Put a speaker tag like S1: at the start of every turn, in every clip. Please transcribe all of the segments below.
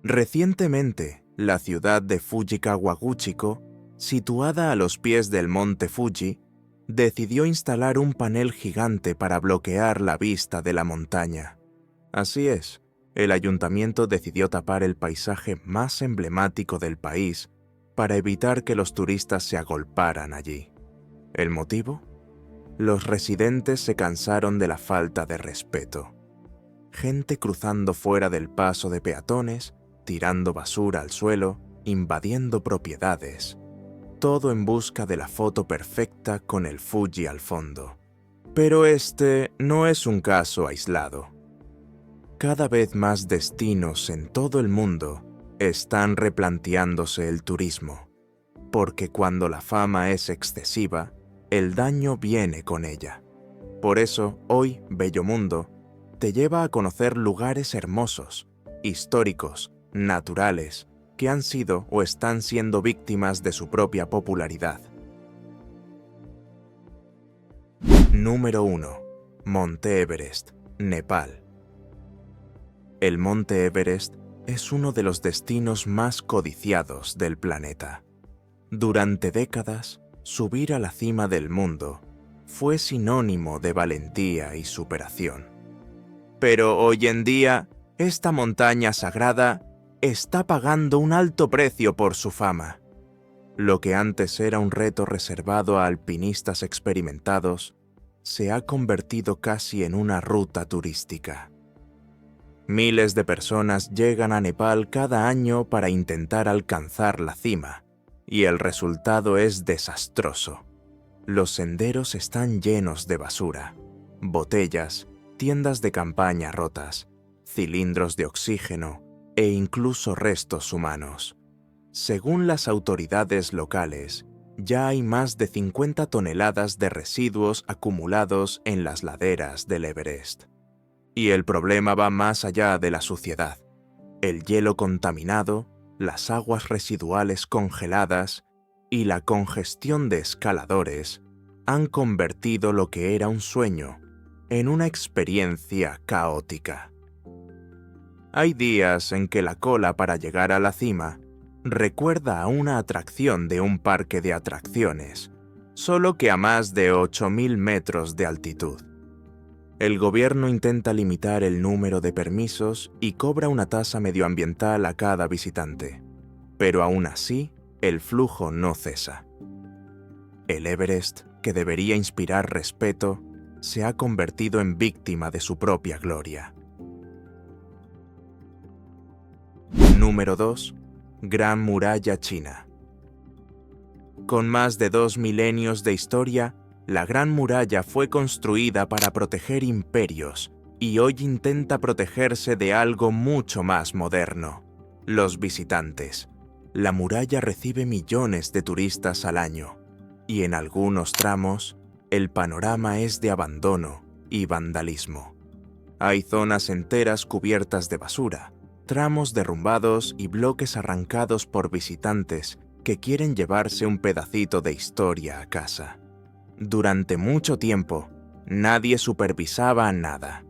S1: Recientemente, la ciudad de Fujikawaguchiko, situada a los pies del monte Fuji, decidió instalar un panel gigante para bloquear la vista de la montaña. Así es, el ayuntamiento decidió tapar el paisaje más emblemático del país para evitar que los turistas se agolparan allí. ¿El motivo? Los residentes se cansaron de la falta de respeto. Gente cruzando fuera del paso de peatones, tirando basura al suelo, invadiendo propiedades. Todo en busca de la foto perfecta con el Fuji al fondo. Pero este no es un caso aislado. Cada vez más destinos en todo el mundo están replanteándose el turismo, porque cuando la fama es excesiva, el daño viene con ella. Por eso, hoy, Bellomundo te lleva a conocer lugares hermosos, históricos, naturales, que han sido o están siendo víctimas de su propia popularidad. Número 1. Monte Everest, Nepal. El Monte Everest es uno de los destinos más codiciados del planeta. Durante décadas, subir a la cima del mundo fue sinónimo de valentía y superación. Pero hoy en día, esta montaña sagrada está pagando un alto precio por su fama. Lo que antes era un reto reservado a alpinistas experimentados, se ha convertido casi en una ruta turística. Miles de personas llegan a Nepal cada año para intentar alcanzar la cima, y el resultado es desastroso. Los senderos están llenos de basura, botellas, tiendas de campaña rotas, cilindros de oxígeno e incluso restos humanos. Según las autoridades locales, ya hay más de 50 toneladas de residuos acumulados en las laderas del Everest. Y el problema va más allá de la suciedad. El hielo contaminado, las aguas residuales congeladas y la congestión de escaladores han convertido lo que era un sueño en una experiencia caótica. Hay días en que la cola para llegar a la cima recuerda a una atracción de un parque de atracciones, solo que a más de 8.000 metros de altitud. El gobierno intenta limitar el número de permisos y cobra una tasa medioambiental a cada visitante, pero aún así, el flujo no cesa. El Everest, que debería inspirar respeto, se ha convertido en víctima de su propia gloria. Número 2. Gran Muralla China. Con más de 2 milenios de historia, la Gran Muralla fue construida para proteger imperios y hoy intenta protegerse de algo mucho más moderno: los visitantes. La muralla recibe millones de turistas al año, y en algunos tramos, el panorama es de abandono y vandalismo. Hay zonas enteras cubiertas de basura, tramos derrumbados y bloques arrancados por visitantes que quieren llevarse un pedacito de historia a casa. Durante mucho tiempo, nadie supervisaba nada.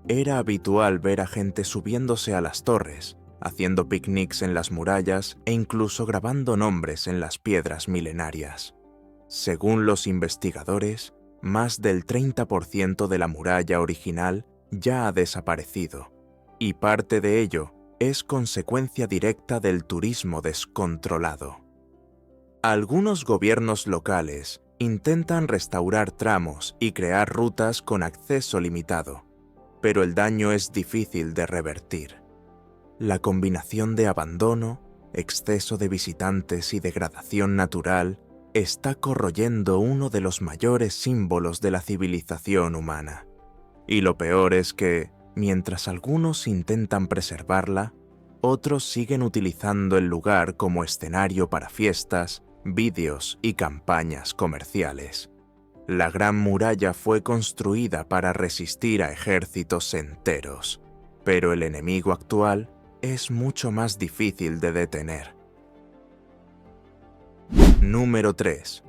S1: Era habitual ver a gente subiéndose a las torres, haciendo picnics en las murallas e incluso grabando nombres en las piedras milenarias. Según los investigadores, más del 30% de la muralla original ya ha desaparecido, y parte de ello es consecuencia directa del turismo descontrolado. Algunos gobiernos locales intentan restaurar tramos y crear rutas con acceso limitado, pero el daño es difícil de revertir. La combinación de abandono, exceso de visitantes y degradación natural está corroyendo uno de los mayores símbolos de la civilización humana. Y lo peor es que, mientras algunos intentan preservarla, otros siguen utilizando el lugar como escenario para fiestas, vídeos y campañas comerciales. La Gran Muralla fue construida para resistir a ejércitos enteros, pero el enemigo actual es mucho más difícil de detener. Número 3.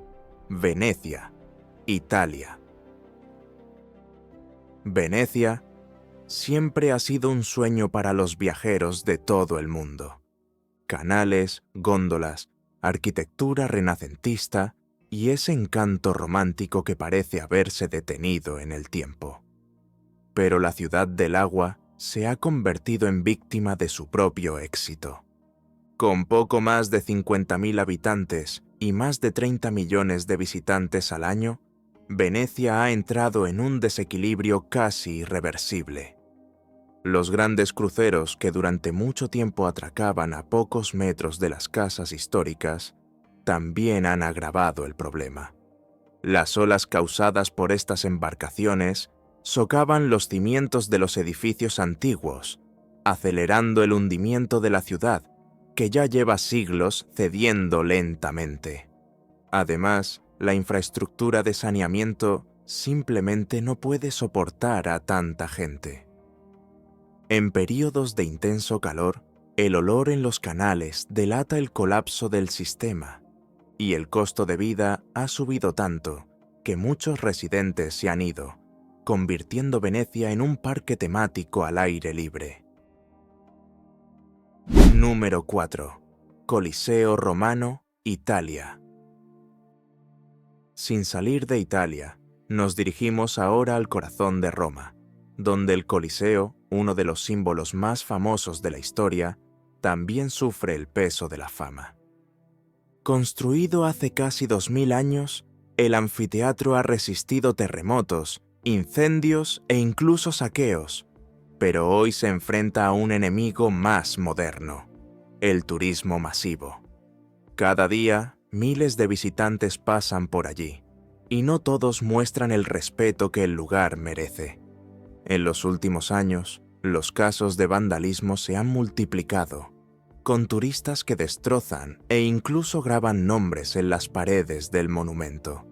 S1: Venecia, Italia. Venecia siempre ha sido un sueño para los viajeros de todo el mundo. Canales, góndolas, arquitectura renacentista y ese encanto romántico que parece haberse detenido en el tiempo. Pero la ciudad del agua se ha convertido en víctima de su propio éxito. Con poco más de 50.000 habitantes y más de 30 millones de visitantes al año, Venecia ha entrado en un desequilibrio casi irreversible. Los grandes cruceros que durante mucho tiempo atracaban a pocos metros de las casas históricas también han agravado el problema. Las olas causadas por estas embarcaciones socavan los cimientos de los edificios antiguos, acelerando el hundimiento de la ciudad, que ya lleva siglos cediendo lentamente. Además, la infraestructura de saneamiento simplemente no puede soportar a tanta gente. En períodos de intenso calor, el olor en los canales delata el colapso del sistema, y el costo de vida ha subido tanto que muchos residentes se han ido, convirtiendo Venecia en un parque temático al aire libre. Número 4. Coliseo Romano, Italia. Sin salir de Italia, nos dirigimos ahora al corazón de Roma, donde el Coliseo, uno de los símbolos más famosos de la historia, también sufre el peso de la fama. Construido hace casi 2000 años, el anfiteatro ha resistido terremotos, incendios e incluso saqueos, pero hoy se enfrenta a un enemigo más moderno: el turismo masivo. Cada día, miles de visitantes pasan por allí, y no todos muestran el respeto que el lugar merece. En los últimos años, los casos de vandalismo se han multiplicado, con turistas que destrozan e incluso graban nombres en las paredes del monumento.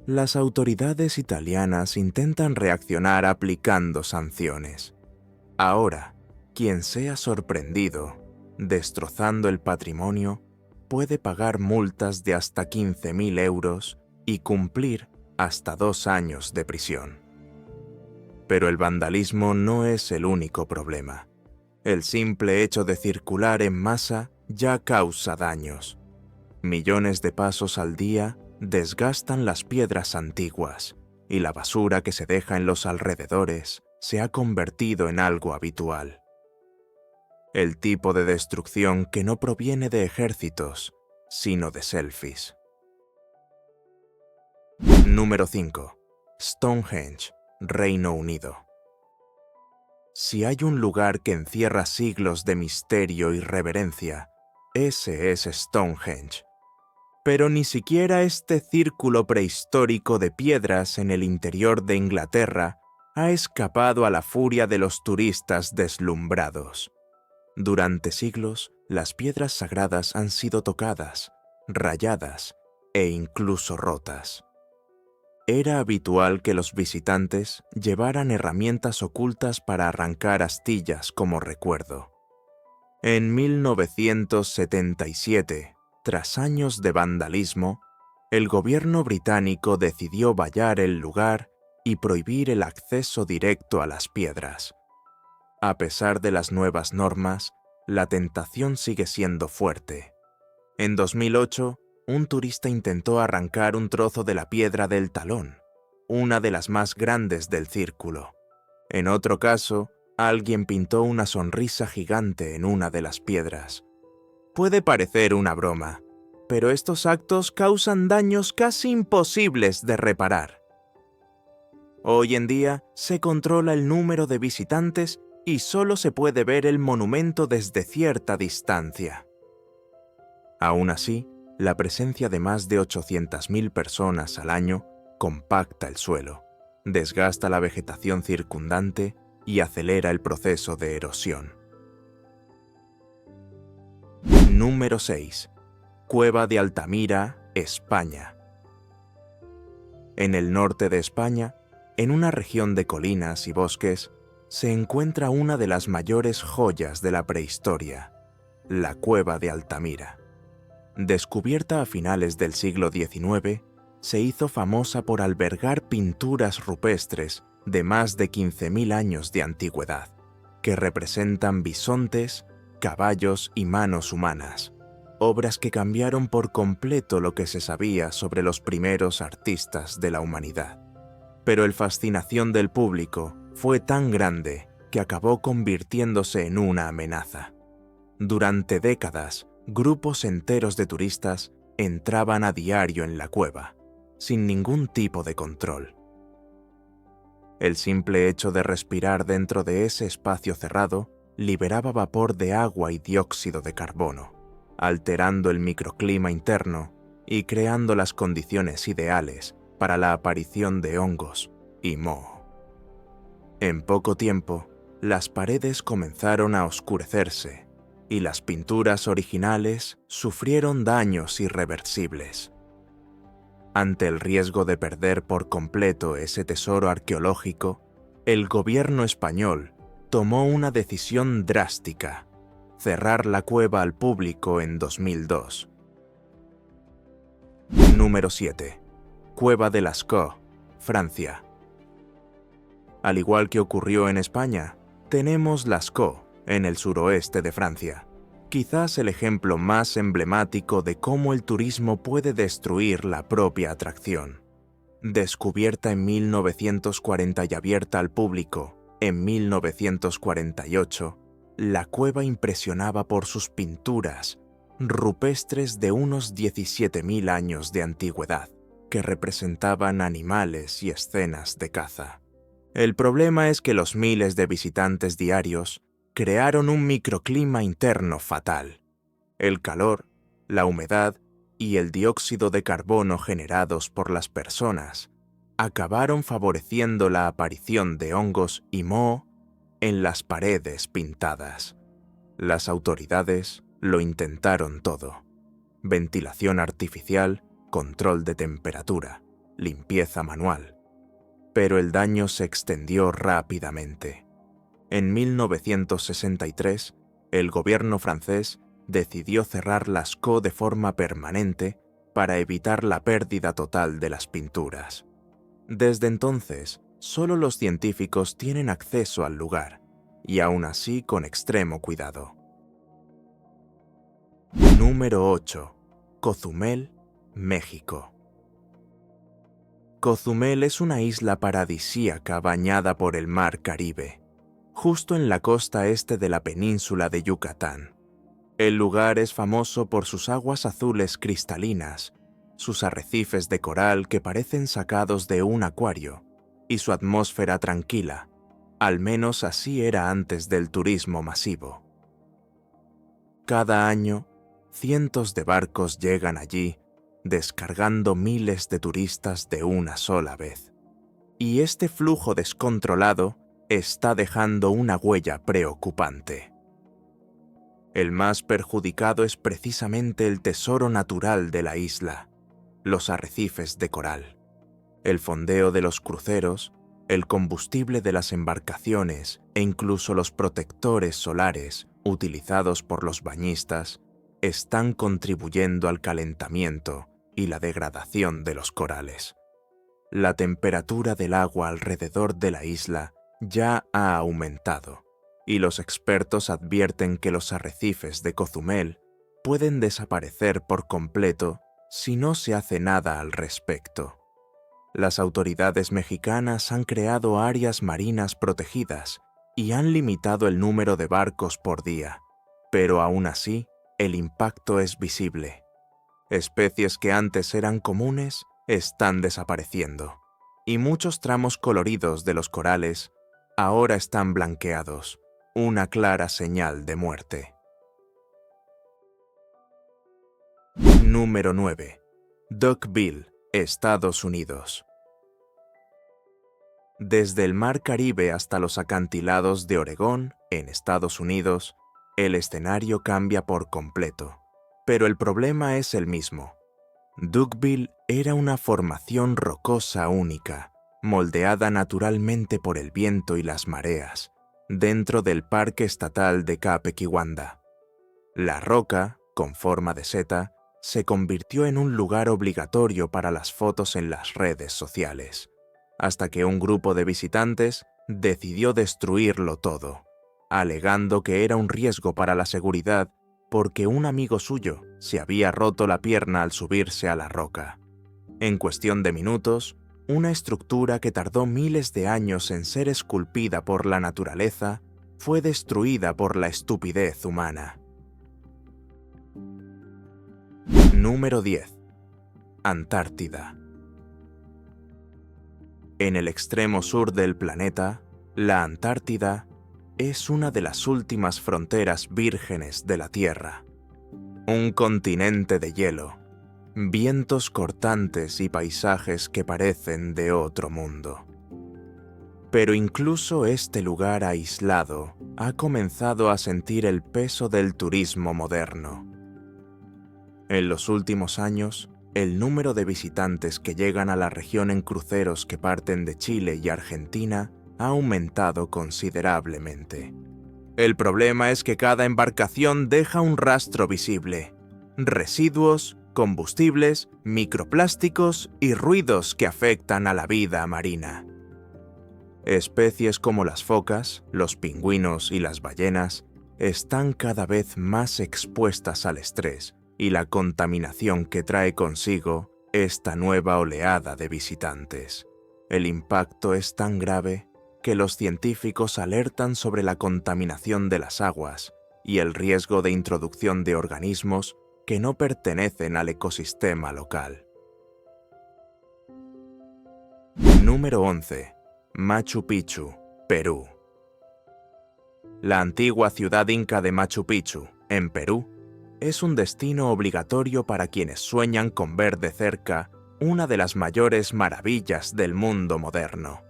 S1: Las autoridades italianas intentan reaccionar aplicando sanciones. Ahora, quien sea sorprendido destrozando el patrimonio puede pagar multas de hasta 15.000 euros y cumplir hasta 2 años de prisión. Pero el vandalismo no es el único problema. El simple hecho de circular en masa ya causa daños. Millones de pasos al día desgastan las piedras antiguas, y la basura que se deja en los alrededores se ha convertido en algo habitual. El tipo de destrucción que no proviene de ejércitos, sino de selfies. Número 5. Stonehenge, Reino Unido. Si hay un lugar que encierra siglos de misterio y reverencia, ese es Stonehenge. Pero ni siquiera este círculo prehistórico de piedras en el interior de Inglaterra ha escapado a la furia de los turistas deslumbrados. Durante siglos, las piedras sagradas han sido tocadas, rayadas e incluso rotas. Era habitual que los visitantes llevaran herramientas ocultas para arrancar astillas como recuerdo. En 1977, tras años de vandalismo, el gobierno británico decidió vallar el lugar y prohibir el acceso directo a las piedras. A pesar de las nuevas normas, la tentación sigue siendo fuerte. En 2008, un turista intentó arrancar un trozo de la piedra del talón, una de las más grandes del círculo. En otro caso, alguien pintó una sonrisa gigante en una de las piedras. Puede parecer una broma, pero estos actos causan daños casi imposibles de reparar. Hoy en día se controla el número de visitantes y solo se puede ver el monumento desde cierta distancia. Aún así, la presencia de más de 800.000 personas al año compacta el suelo, desgasta la vegetación circundante y acelera el proceso de erosión. Número 6. Cueva de Altamira, España. En el norte de España, en una región de colinas y bosques, se encuentra una de las mayores joyas de la prehistoria, la Cueva de Altamira. Descubierta a finales del siglo XIX, se hizo famosa por albergar pinturas rupestres de más de 15.000 años de antigüedad, que representan bisontes, caballos y manos humanas, obras que cambiaron por completo lo que se sabía sobre los primeros artistas de la humanidad. Pero la fascinación del público fue tan grande que acabó convirtiéndose en una amenaza. Durante décadas, grupos enteros de turistas entraban a diario en la cueva, sin ningún tipo de control. El simple hecho de respirar dentro de ese espacio cerrado liberaba vapor de agua y dióxido de carbono, alterando el microclima interno y creando las condiciones ideales para la aparición de hongos y moho. En poco tiempo, las paredes comenzaron a oscurecerse y las pinturas originales sufrieron daños irreversibles. Ante el riesgo de perder por completo ese tesoro arqueológico, el gobierno español tomó una decisión drástica: cerrar la cueva al público en 2002. Número 7. Cueva de Lascaux, Francia. Al igual que ocurrió en España, tenemos Lascaux, en el suroeste de Francia, quizás el ejemplo más emblemático de cómo el turismo puede destruir la propia atracción. Descubierta en 1940 y abierta al público en 1948, la cueva impresionaba por sus pinturas rupestres de unos 17.000 años de antigüedad, que representaban animales y escenas de caza. El problema es que los miles de visitantes diarios crearon un microclima interno fatal. El calor, la humedad y el dióxido de carbono generados por las personas acabaron favoreciendo la aparición de hongos y moho en las paredes pintadas. Las autoridades lo intentaron todo: ventilación artificial, control de temperatura, limpieza manual. Pero el daño se extendió rápidamente. En 1963, el gobierno francés decidió cerrar Lascaux de forma permanente para evitar la pérdida total de las pinturas. Desde entonces, solo los científicos tienen acceso al lugar, y aún así con extremo cuidado. Número 8. Cozumel, México. Cozumel es una isla paradisíaca bañada por el Mar Caribe, justo en la costa este de la península de Yucatán. El lugar es famoso por sus aguas azules cristalinas, sus arrecifes de coral que parecen sacados de un acuario, y su atmósfera tranquila. Al menos así era antes del turismo masivo. Cada año, cientos de barcos llegan allí, descargando miles de turistas de una sola vez. Y este flujo descontrolado está dejando una huella preocupante. El más perjudicado es precisamente el tesoro natural de la isla, los arrecifes de coral. El fondeo de los cruceros, el combustible de las embarcaciones e incluso los protectores solares utilizados por los bañistas están contribuyendo al calentamiento y la degradación de los corales. La temperatura del agua alrededor de la isla ya ha aumentado, y los expertos advierten que los arrecifes de Cozumel pueden desaparecer por completo si no se hace nada al respecto. Las autoridades mexicanas han creado áreas marinas protegidas y han limitado el número de barcos por día, pero aún así, el impacto es visible. Especies que antes eran comunes están desapareciendo, y muchos tramos coloridos de los corales ahora están blanqueados, una clara señal de muerte. Número 9. Duckbill, Estados Unidos. Desde el Mar Caribe hasta los acantilados de Oregón, en Estados Unidos, el escenario cambia por completo, pero el problema es el mismo. Duckbill era una formación rocosa única, moldeada naturalmente por el viento y las mareas, dentro del Parque Estatal de Cape Kiwanda. La roca, con forma de seta, se convirtió en un lugar obligatorio para las fotos en las redes sociales, hasta que un grupo de visitantes decidió destruirlo todo, alegando que era un riesgo para la seguridad porque un amigo suyo se había roto la pierna al subirse a la roca. En cuestión de minutos, una estructura que tardó miles de años en ser esculpida por la naturaleza fue destruida por la estupidez humana. Número 10. Antártida. En el extremo sur del planeta, la Antártida es una de las últimas fronteras vírgenes de la Tierra. Un continente de hielo, vientos cortantes y paisajes que parecen de otro mundo. Pero incluso este lugar aislado ha comenzado a sentir el peso del turismo moderno. En los últimos años, el número de visitantes que llegan a la región en cruceros que parten de Chile y Argentina ha aumentado considerablemente. El problema es que cada embarcación deja un rastro visible: residuos, combustibles, microplásticos y ruidos que afectan a la vida marina. Especies como las focas, los pingüinos y las ballenas están cada vez más expuestas al estrés y la contaminación que trae consigo esta nueva oleada de visitantes. El impacto es tan grave que los científicos alertan sobre la contaminación de las aguas y el riesgo de introducción de organismos que no pertenecen al ecosistema local. Número 11. Machu Picchu, Perú. La antigua ciudad inca de Machu Picchu, en Perú, es un destino obligatorio para quienes sueñan con ver de cerca una de las mayores maravillas del mundo moderno.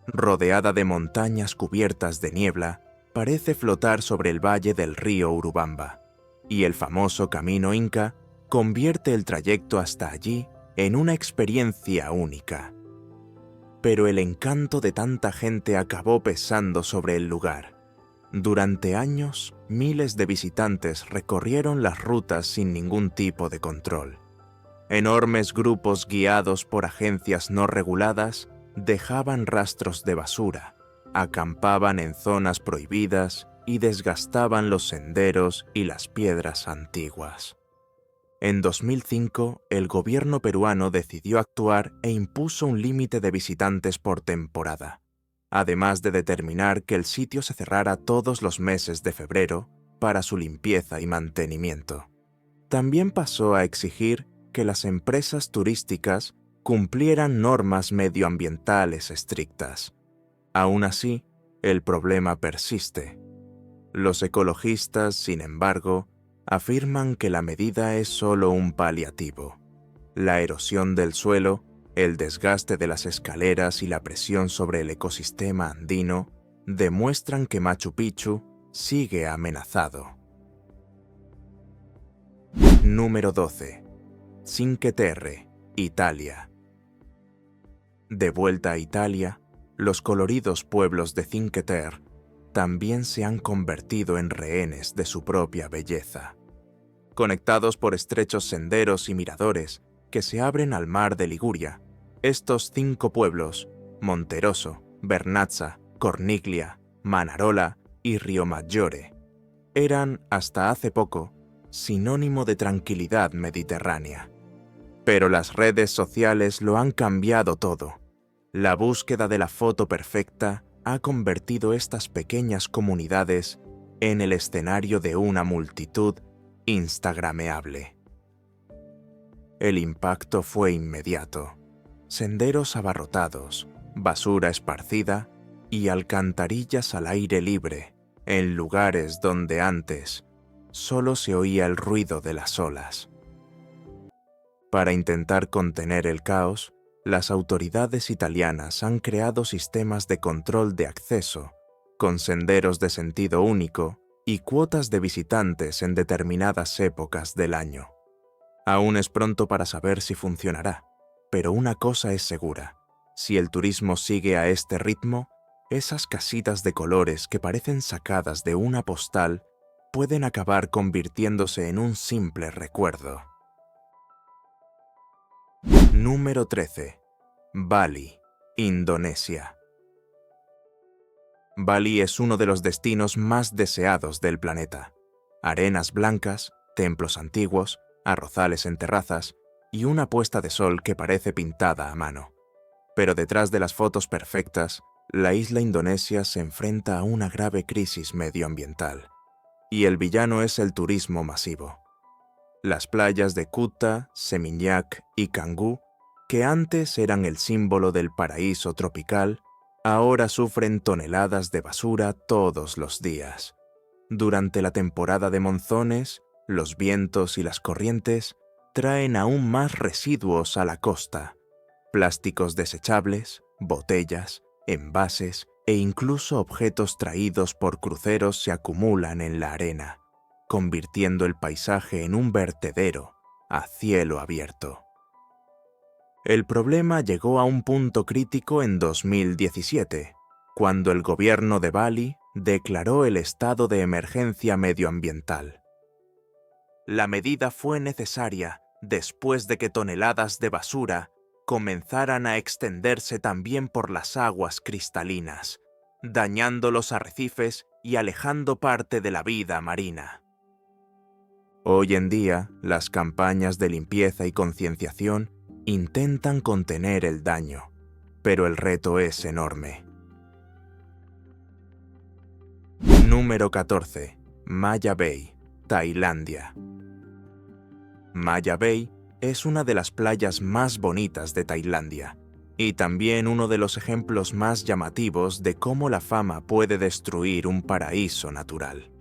S1: Rodeada de montañas cubiertas de niebla, parece flotar sobre el valle del río Urubamba, y el famoso camino inca convierte el trayecto hasta allí en una experiencia única. Pero el encanto de tanta gente acabó pesando sobre el lugar. Durante años, miles de visitantes recorrieron las rutas sin ningún tipo de control. Enormes grupos guiados por agencias no reguladas dejaban rastros de basura, acampaban en zonas prohibidas y desgastaban los senderos y las piedras antiguas. En 2005, el gobierno peruano decidió actuar e impuso un límite de visitantes por temporada, además de determinar que el sitio se cerrara todos los meses de febrero para su limpieza y mantenimiento. También pasó a exigir que las empresas turísticas cumplieran normas medioambientales estrictas. Aún así, el problema persiste. Los ecologistas, sin embargo, afirman que la medida es solo un paliativo. La erosión del suelo, el desgaste de las escaleras y la presión sobre el ecosistema andino demuestran que Machu Picchu sigue amenazado. Número 12. Cinque Terre, Italia. De vuelta a Italia, los coloridos pueblos de Cinque Terre también se han convertido en rehenes de su propia belleza. Conectados por estrechos senderos y miradores que se abren al mar de Liguria, estos 5 pueblos, Monterosso, Vernazza, Corniglia, Manarola y Riomaggiore, eran, hasta hace poco, sinónimo de tranquilidad mediterránea. Pero las redes sociales lo han cambiado todo. La búsqueda de la foto perfecta ha convertido estas pequeñas comunidades en el escenario de una multitud instagrameable. El impacto fue inmediato. Senderos abarrotados, basura esparcida y alcantarillas al aire libre, en lugares donde antes solo se oía el ruido de las olas. Para intentar contener el caos, las autoridades italianas han creado sistemas de control de acceso, con senderos de sentido único y cuotas de visitantes en determinadas épocas del año. Aún es pronto para saber si funcionará, pero una cosa es segura: si el turismo sigue a este ritmo, esas casitas de colores que parecen sacadas de una postal pueden acabar convirtiéndose en un simple recuerdo. Número 13. Bali, Indonesia. Bali es uno de los destinos más deseados del planeta. Arenas blancas, templos antiguos, arrozales en terrazas y una puesta de sol que parece pintada a mano. Pero detrás de las fotos perfectas, la isla Indonesia se enfrenta a una grave crisis medioambiental. Y el villano es el turismo masivo. Las playas de Kuta, Seminyak y Canggu, que antes eran el símbolo del paraíso tropical, ahora sufren toneladas de basura todos los días. Durante la temporada de monzones, los vientos y las corrientes traen aún más residuos a la costa. Plásticos desechables, botellas, envases e incluso objetos traídos por cruceros se acumulan en la arena, convirtiendo el paisaje en un vertedero a cielo abierto. El problema llegó a un punto crítico en 2017, cuando el gobierno de Bali declaró el estado de emergencia medioambiental. La medida fue necesaria después de que toneladas de basura comenzaran a extenderse también por las aguas cristalinas, dañando los arrecifes y alejando parte de la vida marina. Hoy en día, las campañas de limpieza y concienciación intentan contener el daño, pero el reto es enorme. Número 14. Maya Bay, Tailandia. Maya Bay es una de las playas más bonitas de Tailandia y también uno de los ejemplos más llamativos de cómo la fama puede destruir un paraíso natural.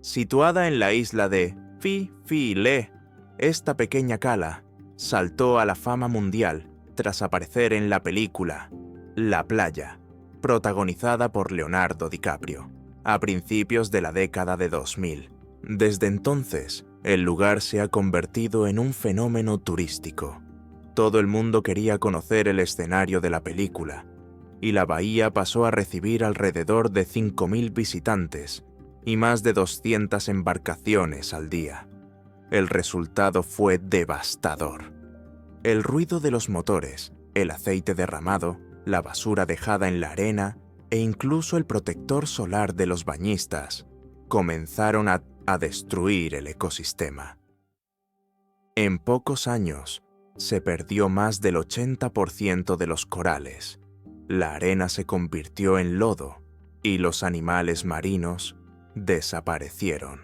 S1: Situada en la isla de Phi Phi Le, esta pequeña cala saltó a la fama mundial tras aparecer en la película La Playa, protagonizada por Leonardo DiCaprio, a principios de la década de 2000. Desde entonces, el lugar se ha convertido en un fenómeno turístico. Todo el mundo quería conocer el escenario de la película, y la bahía pasó a recibir alrededor de 5.000 visitantes y más de 200 embarcaciones al día. El resultado fue devastador. El ruido de los motores, el aceite derramado, la basura dejada en la arena e incluso el protector solar de los bañistas comenzaron a destruir el ecosistema. En pocos años, se perdió más del 80% de los corales, la arena se convirtió en lodo y los animales marinos desaparecieron.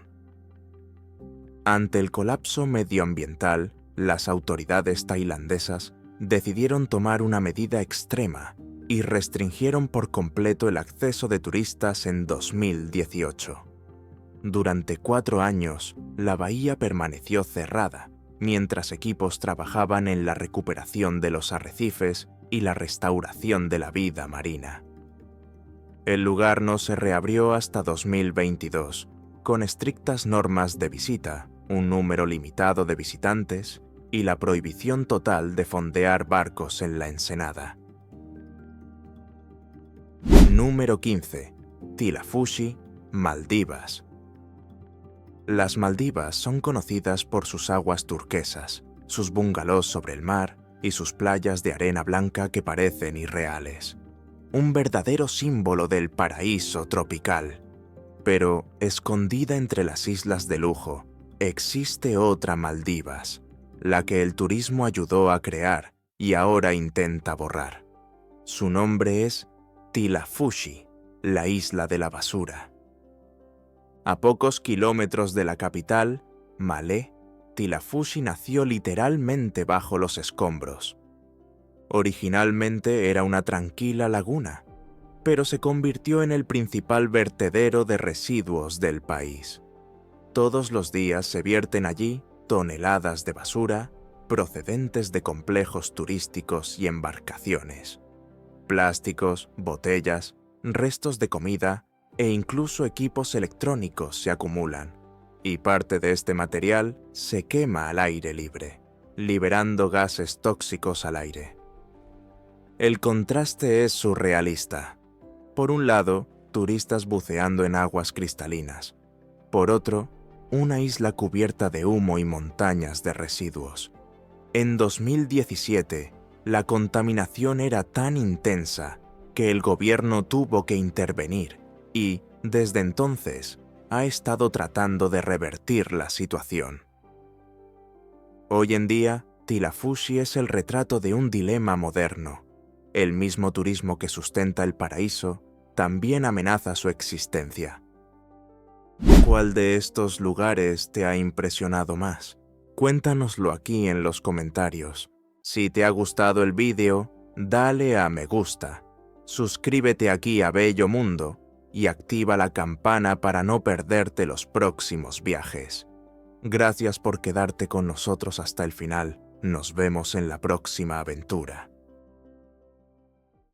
S1: Ante el colapso medioambiental, las autoridades tailandesas decidieron tomar una medida extrema y restringieron por completo el acceso de turistas en 2018. Durante 4 años, la bahía permaneció cerrada, mientras equipos trabajaban en la recuperación de los arrecifes y la restauración de la vida marina. El lugar no se reabrió hasta 2022, con estrictas normas de visita, un número limitado de visitantes y la prohibición total de fondear barcos en la ensenada. Número 15. Tilafushi, Maldivas. Las Maldivas son conocidas por sus aguas turquesas, sus bungalows sobre el mar y sus playas de arena blanca que parecen irreales. Un verdadero símbolo del paraíso tropical. Pero, escondida entre las islas de lujo, existe otra Maldivas, la que el turismo ayudó a crear y ahora intenta borrar. Su nombre es Tilafushi, la isla de la basura. A pocos kilómetros de la capital, Malé, Tilafushi nació literalmente bajo los escombros. Originalmente era una tranquila laguna, pero se convirtió en el principal vertedero de residuos del país. Todos los días se vierten allí toneladas de basura procedentes de complejos turísticos y embarcaciones. Plásticos, botellas, restos de comida e incluso equipos electrónicos se acumulan, y parte de este material se quema al aire libre, liberando gases tóxicos al aire. El contraste es surrealista. Por un lado, turistas buceando en aguas cristalinas. Por otro, una isla cubierta de humo y montañas de residuos. En 2017, la contaminación era tan intensa que el gobierno tuvo que intervenir y, desde entonces, ha estado tratando de revertir la situación. Hoy en día, Tilafushi es el retrato de un dilema moderno. El mismo turismo que sustenta el paraíso también amenaza su existencia. ¿Cuál de estos lugares te ha impresionado más? Cuéntanoslo aquí en los comentarios. Si te ha gustado el vídeo, dale a me gusta, suscríbete aquí a Bello Mundo y activa la campana para no perderte los próximos viajes. Gracias por quedarte con nosotros hasta el final. Nos vemos en la próxima aventura.